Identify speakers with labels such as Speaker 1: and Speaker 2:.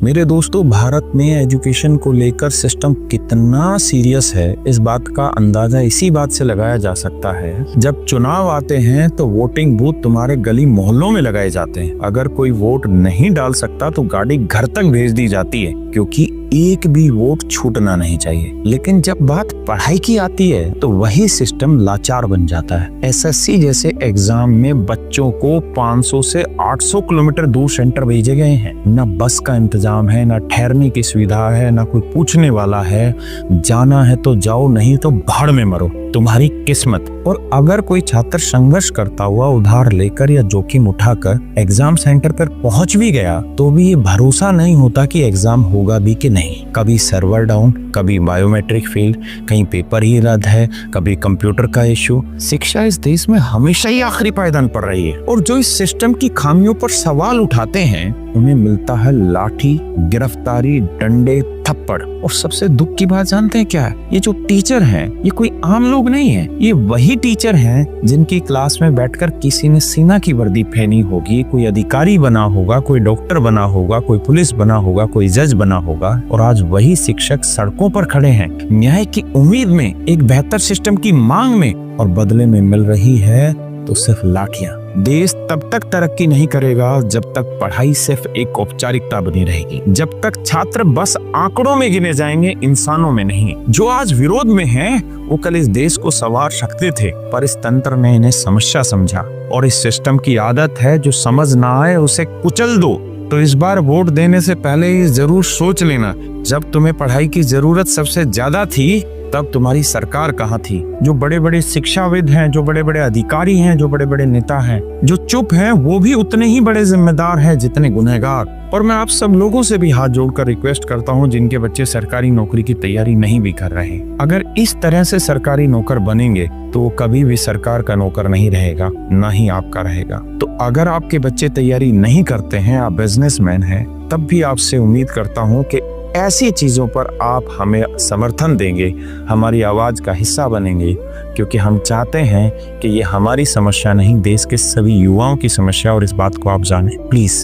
Speaker 1: मेरे दोस्तों, भारत में एजुकेशन को लेकर सिस्टम कितना सीरियस है, इस बात का अंदाजा इसी बात से लगाया जा सकता है। जब चुनाव आते हैं तो वोटिंग बूथ तुम्हारे गली मोहल्लों में लगाए जाते हैं। अगर कोई वोट नहीं डाल सकता तो गाड़ी घर तक भेज दी जाती है, क्योंकि एक भी वोट छूटना नहीं चाहिए। लेकिन जब बात पढ़ाई की आती है तो वही सिस्टम लाचार बन जाता है। एसएससी जैसे एग्जाम में बच्चों को 500 से 800 किलोमीटर दूर सेंटर भेजे गए हैं। न बस का इंतजाम है, न ठहरने की सुविधा है, न कोई पूछने वाला है। जाना है तो जाओ, नहीं तो भाड़ में मरो, तुम्हारी किस्मत। और अगर कोई छात्र संघर्ष करता हुआ उधार लेकर या जोखिम उठाकर एग्जाम सेंटर पर पहुंच भी गया तो भी ये भरोसा नहीं होता कि एग्जाम होगा भी कि नहीं। कभी सर्वर डाउन, कभी बायोमेट्रिक फेल, कहीं पेपर ही रद्द है, कभी कंप्यूटर का इश्यू। शिक्षा इस देश में हमेशा ही आखिरी पायदान पर रही है, और जो इस सिस्टम की खामियों पर सवाल उठाते हैं उन्हें मिलता है लाठी, गिरफ्तारी, डंडे, थप्पड़। और सबसे दुख की बात जानते हैं क्या है? ये जो टीचर हैं ये कोई आम लोग नहीं है। ये वही टीचर हैं जिनकी क्लास में बैठकर किसी ने सेना की वर्दी पहनी होगी, कोई अधिकारी बना होगा, कोई डॉक्टर बना होगा, कोई पुलिस बना होगा, कोई जज बना होगा। और आज वही शिक्षक सड़कों पर खड़े हैं, न्याय की उम्मीद में, एक बेहतर सिस्टम की मांग में, और बदले में मिल रही है तो सिर्फ लाठियां। देश तब तक तरक्की नहीं करेगा जब तक पढ़ाई सिर्फ एक औपचारिकता बनी रहेगी, जब तक छात्र बस आंकड़ों में गिने जाएंगे, इंसानों में नहीं। जो आज विरोध में हैं, वो कल इस देश को संवार सकते थे, पर इस तंत्र ने इन्हें समस्या समझा। और इस सिस्टम की आदत है, जो समझ ना आए उसे कुचल दो। तो इस बार वोट देने से पहले ये जरूर सोच लेना, जब तुम्हें पढ़ाई की जरूरत सबसे ज्यादा थी तब तुम्हारी सरकार कहाँ थी? जो बड़े बड़े शिक्षाविद हैं, जो बड़े बड़े अधिकारी हैं, जो बड़े बड़े नेता हैं, जो चुप हैं, वो भी उतने ही बड़े जिम्मेदार हैं जितने गुनहगार। और मैं आप सब लोगों से भी हाथ जोड़कर रिक्वेस्ट करता हूं जिनके बच्चे सरकारी नौकरी की तैयारी नहीं भी कर रहे, अगर इस तरह से सरकारी नौकर बनेंगे तो वो कभी भी सरकार का नौकर नहीं रहेगा, ना ही आपका रहेगा। तो अगर आपके बच्चे तैयारी नहीं करते हैं, आप बिजनेसमैन हैं, तब भी आपसे उम्मीद करता हूँ कि ऐसी चीजों पर आप हमें समर्थन देंगे, हमारी आवाज का हिस्सा बनेंगे, क्योंकि हम चाहते हैं कि ये हमारी समस्या नहीं, देश के सभी युवाओं की समस्या। और इस बात को आप जानें प्लीज।